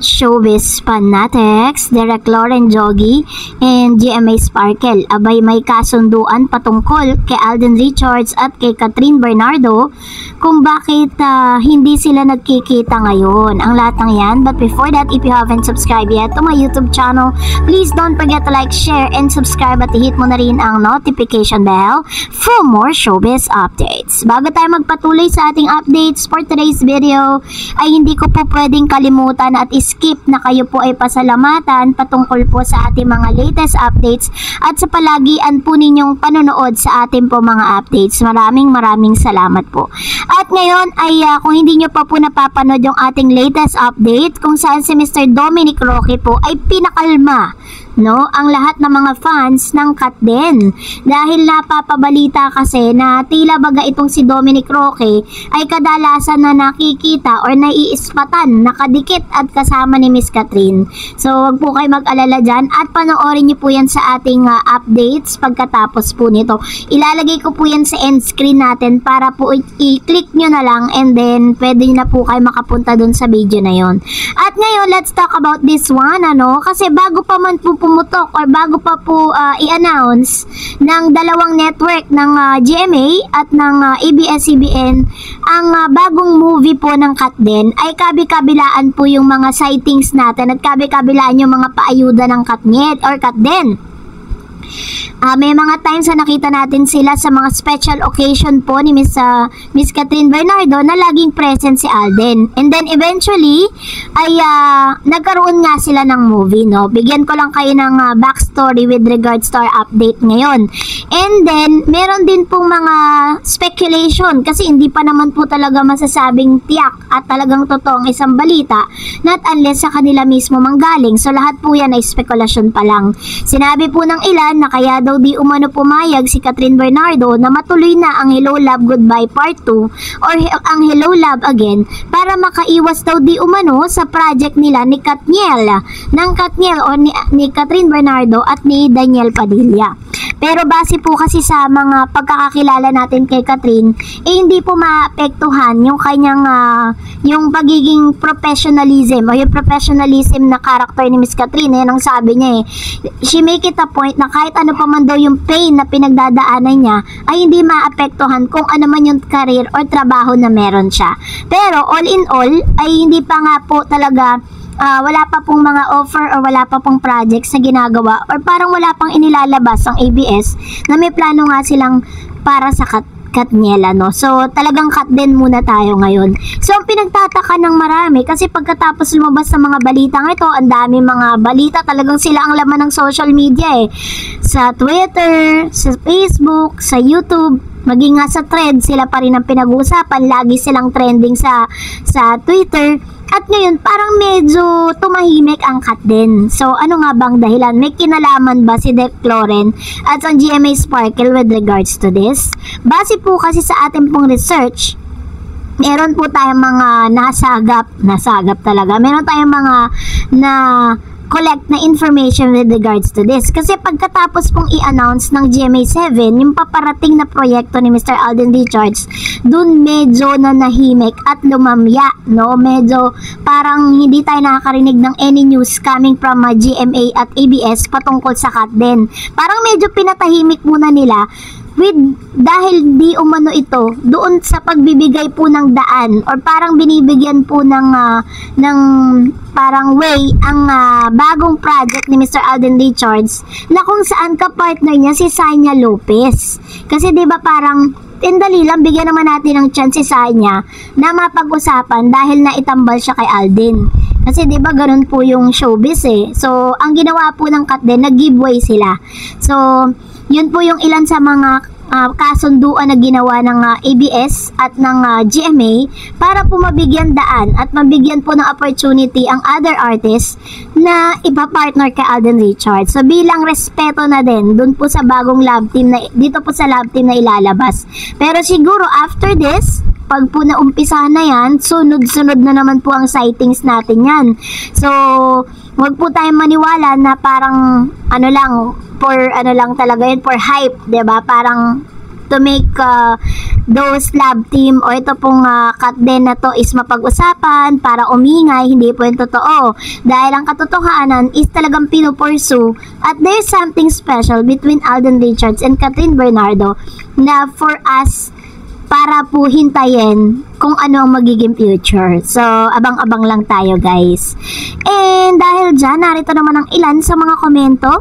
showbiz fanatics, Direk Lauren Jogi and GMA Sparkle. Abay may kasunduan patungkol kay Alden Richards at kay Catherine Bernardo kung bakit hindi sila nagkikita ngayon. Ang lahat ng yan. But before that, if you haven't subscribed yet to my YouTube channel, please don't forget to like, share, and subscribe at hit mo na rin ang notification bell for more showbiz updates. Bago tayo magpatuloy sa ating updates for today's video, ay hindi ko po pwedeng kalimutan at skip na kayo po ay pasalamatan patungkol po sa ating mga latest updates at sa palagian po ninyong panonood sa ating po mga updates. Maraming salamat po. At ngayon ay kung hindi nyo pa po napapanood yung ating latest update kung saan si Mr. Dominic Roque po ay pinakalma ang lahat ng mga fans ng Katden dahil napapabalita kasi na tila baga itong si Dominic Roque ay kadalasan na nakikita or naiispatan, nakadikit at kasama ni Miss Catherine. So wag po kayo mag-alala dyan at panoorin nyo po yan sa ating updates pagkatapos po nito. Ilalagay ko po yan sa end screen natin para po i-click nyo na lang and then pwede nyo na po kayo makapunta dun sa video na yon. At ngayon, let's talk about this one, kasi bago pa man po pumutok or bago pa po i-announce ng dalawang network ng GMA at ng ABS-CBN ang bagong movie po ng Katden ay kabi-kabilaan po yung mga sightings natin at kabi-kabilaan yung mga paayuda ng Katnet or Katden. May mga times na nakita natin sila sa mga special occasion po ni Miss Catherine Bernardo na laging present si Alden. And then eventually ay nagkaroon nga sila ng movie, Bigyan ko lang kayo ng backstory with regards to our update ngayon. And then meron din pong mga speculation kasi hindi pa naman po talaga masasabing tiyak at talagang totoong isang balita not unless sa kanila mismo manggaling. So lahat po yan ay spekulasyon pa lang. Sinabi po ng ilan na kaya daw di umano pumayag si Catherine Bernardo na matuloy na ang Hello Love Goodbye Part 2 or ang Hello Love Again para makaiwas daw di umano sa project nila ni Katniel o ni Catherine Bernardo at ni Daniel Padilla. Pero base po kasi sa mga pagkakakilala natin kay Catherine, hindi po maapektuhan yung kanyang yung pagiging professionalism o yung professionalism na character ni Miss Catherine. Yan ang sabi niya she make it a point na kahit ano pa man daw yung pain na pinagdadaanan niya ay hindi maapektuhan kung ano man yung career or trabaho na meron siya. Pero all in all ay hindi pa nga po talaga wala pa pong mga offer or wala pa pong projects na ginagawa or parang wala pang inilalabas ang ABS na may plano nga silang para sa Katniela, So, talagang Katden muna tayo ngayon. So, ang pinagtataka ng marami, kasi pagkatapos lumabas sa mga balitang ito, ang dami mga balita, talagang sila ang laman ng social media Sa Twitter, sa Facebook, sa YouTube, maging nga sa thread, sila pa rin ang pinag-uusapan. Lagi silang trending sa Twitter. At ngayon, parang medyo tumahimik ang Katden. So, ano nga bang dahilan? May kinalaman ba si Direk Lauren at ang GMA Sparkle with regards to this? Base po kasi sa ating pong research, meron po tayong mga nasagap talaga. Meron tayong mga collect na information with regards to this. Kasi pagkatapos pong i-announce ng GMA7, yung paparating na proyekto ni Mr. Alden Richards, dun medyo na nahimik at lumamya, Medyo parang hindi tayo nakakarinig ng any news coming from GMA at ABS patungkol sa Katden. Parang medyo pinatahimik muna nila dahil di umano ito doon sa pagbibigay po ng daan or parang binibigyan po ng parang way ang bagong project ni Mr. Alden Richards na kung saan ka-partner niya si Sanya Lopez. Kasi diba parang dali lang bigyan naman natin ng chance si Sanya na mapag-usapan dahil naitambal siya kay Alden. Kasi diba ganun po yung showbiz So ang ginawa po ng Katden, nag-giveaway sila. So yun po yung ilan sa mga kasunduan na ginawa ng ABS at ng GMA para po mabigyan daan at mabigyan po ng opportunity ang other artists na ipa-partner kay Alden Richards. So bilang respeto na din dun po sa bagong love team na dito po sa love team na ilalabas. Pero siguro after this, pag po naumpisahan na yan, sunod-sunod na naman po ang sightings natin yan. So wag po tayong maniwala na parang for talaga yun, for hype, 'di ba? Parang to make those love team o ito pong cut din na to is mapag-usapan para umingay. Hindi po yung totoo. Dahil ang katotohanan is talagang pinupursue at there's something special between Alden Richards and Kathryn Bernardo na for us para po hintayin kung ano ang magiging future. So, abang-abang lang tayo guys. And dahil dyan, narito naman ang ilan sa mga komento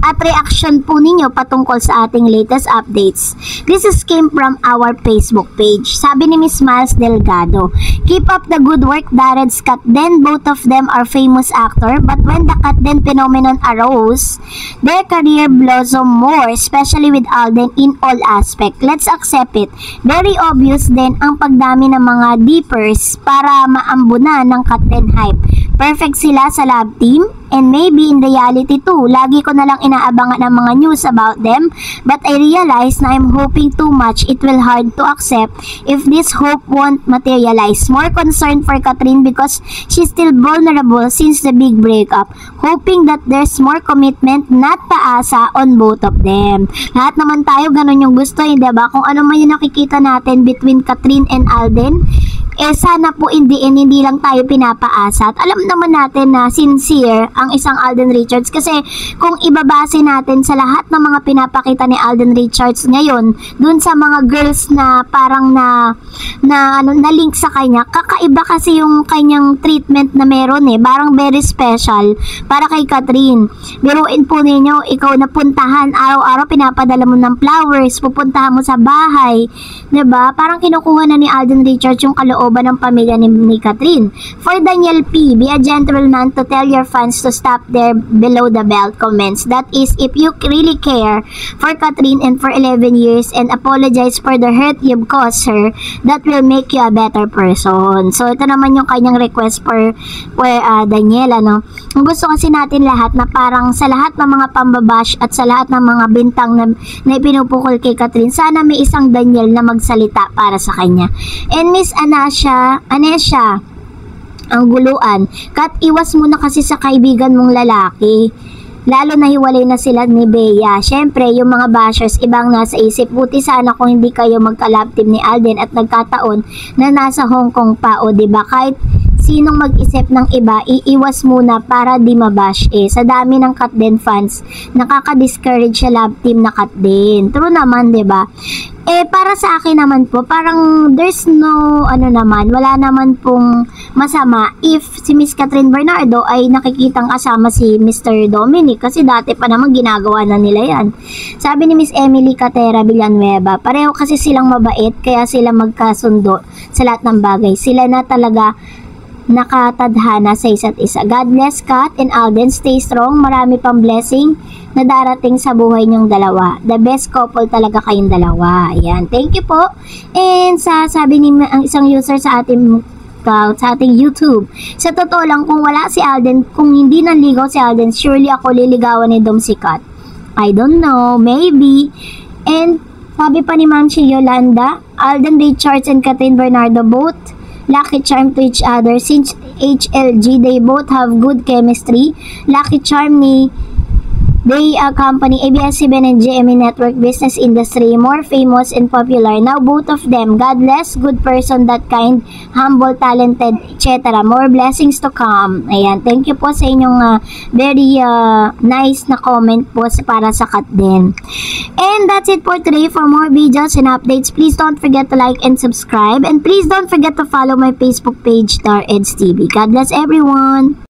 at reaction po ninyo patungkol sa ating latest updates. This is came from our Facebook page. Sabi ni Miss Miles Delgado, "Keep up the good work, Dareds Katden. Both of them are famous actor, but when the Katden phenomenon arose, their career blossomed more, especially with Alden in all aspect. Let's accept it. Very obvious din ang pagdami ng mga deepers para maambunan ng Katden hype. Perfect sila sa love team and maybe in reality too. Lagi ko na lang inaabangan ang mga news about them, but I realize na I'm hoping too much. It will hard to accept if this hope won't materialize. More concerned for Kathryn because she's still vulnerable since the big breakup. Hoping that there's more commitment, not paasa on both of them." Lahat naman tayo ganun yung gusto, hindi ba? Kung ano man yung nakikita natin between Kathryn and Alden, sana po hindi lang tayo pinapaasa. At alam naman natin na sincere ang isang Alden Richards kasi kung ibabase natin sa lahat ng mga pinapakita ni Alden Richards ngayon dun sa mga girls na parang na link sa kanya, kakaiba kasi yung kanyang treatment na meron parang very special para kay Kathryn. Biruin po ninyo, ikaw na puntahan araw-araw, pinapadala mo ng flowers, pupuntahan mo sa bahay, 'di ba? Parang kinukuha na ni Alden Richards yung kalooban ng pamilya ni Kathryn. For Daniel P, be a gentleman to tell your fans to stop their below the belt comments. That is, if you really care for Kathryn and for 11 years and apologize for the hurt you've caused her, that will make you a better person. So, ito naman yung kanyang request for Daniel, ano. Ang gusto kasi natin lahat na parang sa lahat ng mga pambabash at sa lahat ng mga bintang na ipinupukol kay Kathryn, sana may isang Daniel na magsalita para sa kanya. And Miss Anesha, ang guluan, Kat, iwas muna kasi sa kaibigan mong lalaki. Lalo na hiwalay na sila ni Bea. Syempre, yung mga bashers, ibang nasa isip. Buti sana kung hindi kayo magka-love team ni Alden at nagkataon na nasa Hong Kong pa, o diba? Kahit sinong mag-isip ng iba, iiwas muna para di mabash Sa dami ng Katden fans, nakaka-discourage sa love team na Katden. True naman, diba? Para sa akin naman po, parang there's no, wala naman pong masama if si Miss Kathryn Bernardo ay nakikitang kasama si Mr. Dominic kasi dati pa naman ginagawa na nila yan. Sabi ni Miss Emily Catera Villanueva, pareho kasi silang mabait kaya sila magkasundo sa lahat ng bagay. Sila na talaga nakatadhana sa isa't isa. God bless Kat and Alden. Stay strong. Marami pang blessing na darating sa buhay niyong dalawa. The best couple talaga kayong dalawa. Ayan. Thank you po. And sabi ni ang isang user sa ating YouTube, sa totoo lang, kung wala si Alden, kung hindi nanligaw si Alden, surely ako liligawan ni Dom si Kat. I don't know. Maybe. And sabi pa ni Ma'am si Yolanda, Alden Richards and Kathryn Bernardo both lucky charm to each other since HLG. They both have good chemistry. Lucky charm ni they accompany ABS-CBN and GMA Network business industry, more famous and popular. Now both of them, God bless, good person, that kind, humble, talented, etc. More blessings to come. Ayan, thank you po sa inyong very nice na comment po para sa Katden. And that's it for today. For more videos and updates, please don't forget to like and subscribe. And please don't forget to follow my Facebook page, Dareds TV. God bless everyone.